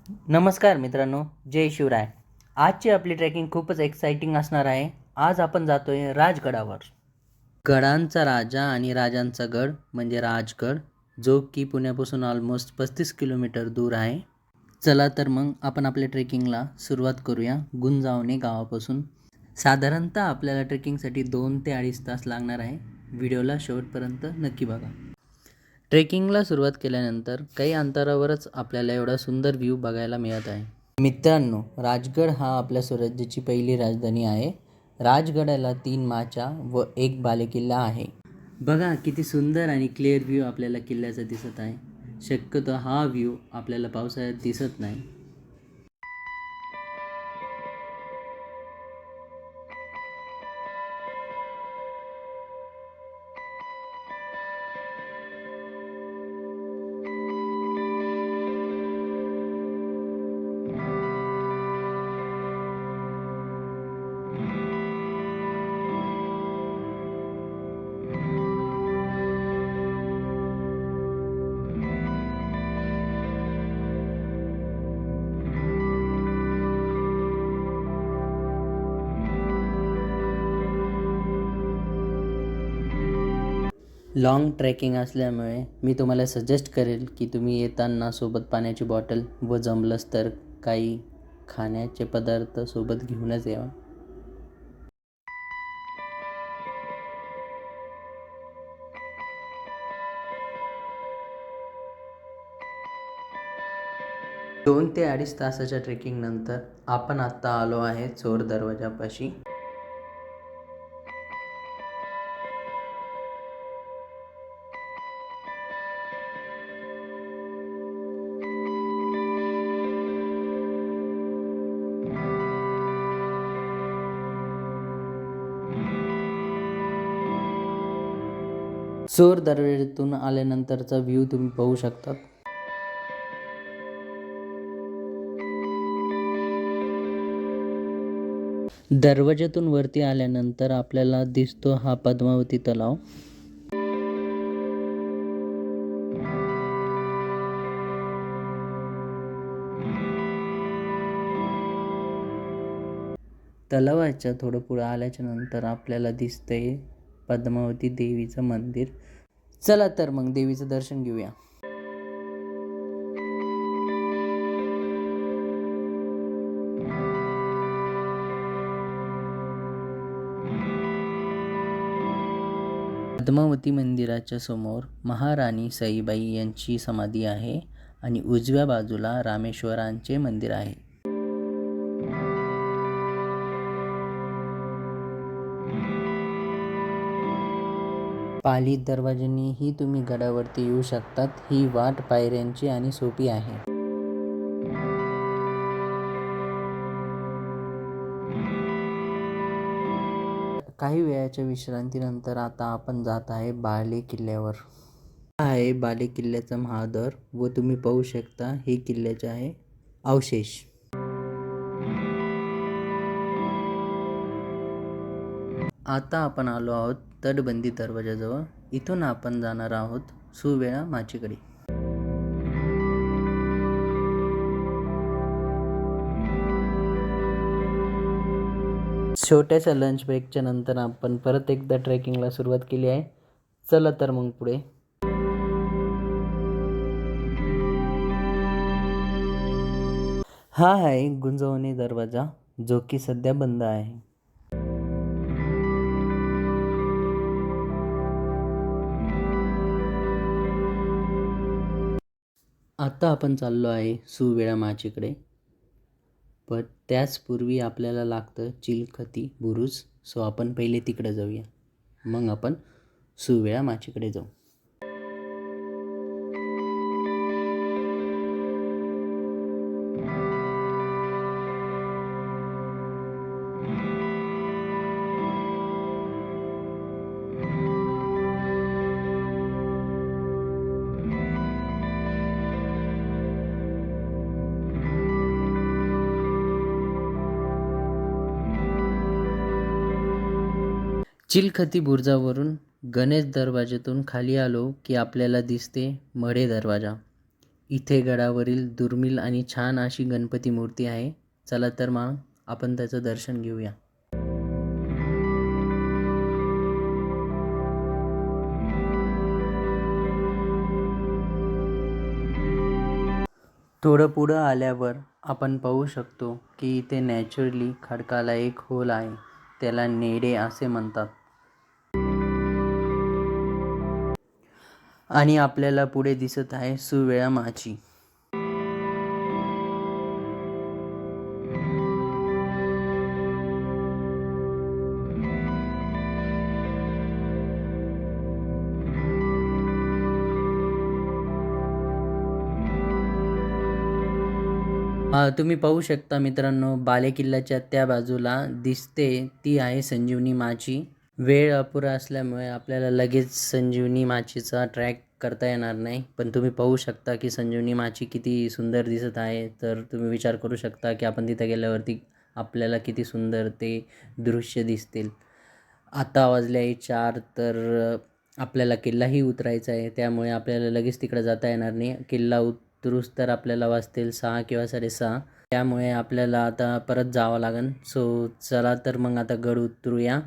नमस्कार मित्रांनो, जय शिवराय. आजची आपली ट्रेकिंग खूपच एक्साइटिंग असणार आहे. आज आपण जातोय राजगडावर. गडांचा राजा आणि राजांचा गड म्हणजे राजगड, जो की पुण्यापासून ऑलमोस्ट 35 किलोमीटर दूर आहे. चला तर मग आपण आपल्या ट्रेकिंगला सुरुवात करूया गुंजावणे गावापासून. साधारणतः आपल्याला ट्रेकिंगसाठी 2 ते 2.5 तास लागणार आहे. व्हिडिओला शेवटपर्यंत नक्की बघा. ट्रेकिंगला सुरुवात केल्यानंतर काही अंतरावरच आपल्याला एवढा सुंदर व्ह्यू बघायला मिळत आहे. मित्रांनो, राजगड हा आपल्या स्वराज्याची पहिली राजधानी आहे. राजगडाला 3 माच्या व 1 बालेकिल्ला आहे. बघा किती सुंदर आणि क्लिअर व्ह्यू आपल्याला किल्ल्याचा दिसत आहे. शक्यतो हा व्ह्यू आपल्याला पावसाळ्यात दिसत नाही. 'लाँग ट्रेकिंग असल्यामुळे मी तुम्हाला सजेस्ट करेल की तुम्ही येताना सोबत पाण्याची बॉटल व जमलंच तर काही खाण्याचे पदार्थ सोबत घेऊनच यावा. दोन ते 2.5 तासाच्या ट्रेकिंग नंतर आपण आत्ता आलो आहे चोर दरवाजापाशी. चोर दरवाजातून आल्यानंतरचा व्ह्यू तुम्ही पाहू शकता. दरवाजातून वरती आल्यानंतर आपल्याला दिसतो हा पद्मावती तलाव. तलावाच्या थोडं पुढे आल्याच्या नंतर आपल्याला दिसतंय पद्मावती देवीचं मंदिर. चला तर मग देवीचं दर्शन घेऊया. पद्मावती मंदिराच्या समोर महाराणी सईबाई यांची समाधी आहे आणि उजव्या बाजूला रामेश्वरांचे मंदिर आहे. पाली दरवाजानेही तुम्ही गडावरती येऊ शकतात. ही वाट पायऱ्यांची आणि सोपी आहे. काही वेळाच्या विश्रांतीनंतर आता आपण जात आहे बाले किल्ल्यावर. हा आहे बाले किल्ल्याचा महाद्वार व तुम्ही पाहू शकता हे किल्ल्याचे आहे अवशेष. आता आपण आलो आहोत तटबंदी दरवाजाजवळ. इथून आपण जाणार आहोत सुवेळा माचीकडे. छोट्याशा लंच ब्रेकच्या नंतर आपण परत एकदा ट्रेकिंगला सुरुवात केली आहे. चला तर मग पुढे. हा आहे गुंजवणे दरवाजा, जो की सध्या बंद आहे. आता आपण चाललो आहे सुवेळा माचीकडे, पण त्याचपूर्वी आपल्याला लागतं चिलखती बुरुज. सो आपण पहिले तिकडे जाऊया, मग आपण सुवेळा माचीकडे जाऊ. चिलखती बुरुजावरून गणेश दरवाजातून खाली आलो की आपल्याला दिसते मढे दरवाजा. इथे गडावरील दुर्मिळ आणि छान अशी गणपती मूर्ती आहे. चला तर मग आपण त्याचं दर्शन घेऊया. थोडं पुढं आल्यावर आपण पाहू शकतो की इथे नॅचरली खडकाला एक होल आहे. त्याला नेडे असे म्हणतात. आणि आपल्याला पुढे दिसत आहे सुवेळा माची. तुम्ही पाहू शकता मित्रांनो, बालेकिल्ल्याच्या त्या बाजूला दिसते ती आहे संजीवनी माची. वेळ अपुरा असल्यामुळे आपल्याला लगेच संजीवनी माचीचा ट्रॅक करता येणार नाही, पण तुम्ही पाहू शकता की संजीवनी माची किती सुंदर दिसत आहे. तर तुम्ही विचार करू शकता की आपण तिथे गेल्यावरती आपल्याला किती सुंदर ते दृश्य दिसतील. आता वाजले आहे 4, तर आपल्याला किल्लाही उतरायचा आहे. त्यामुळे आपल्याला लगेच तिकडे जाता येणार नाही. किल्ला उतरूस तर आपल्याला वाजतील 6 किंवा 6:30. त्यामुळे आपल्याला आता परत जावं लागेल. सो चला तर मग आता गड उतरूया.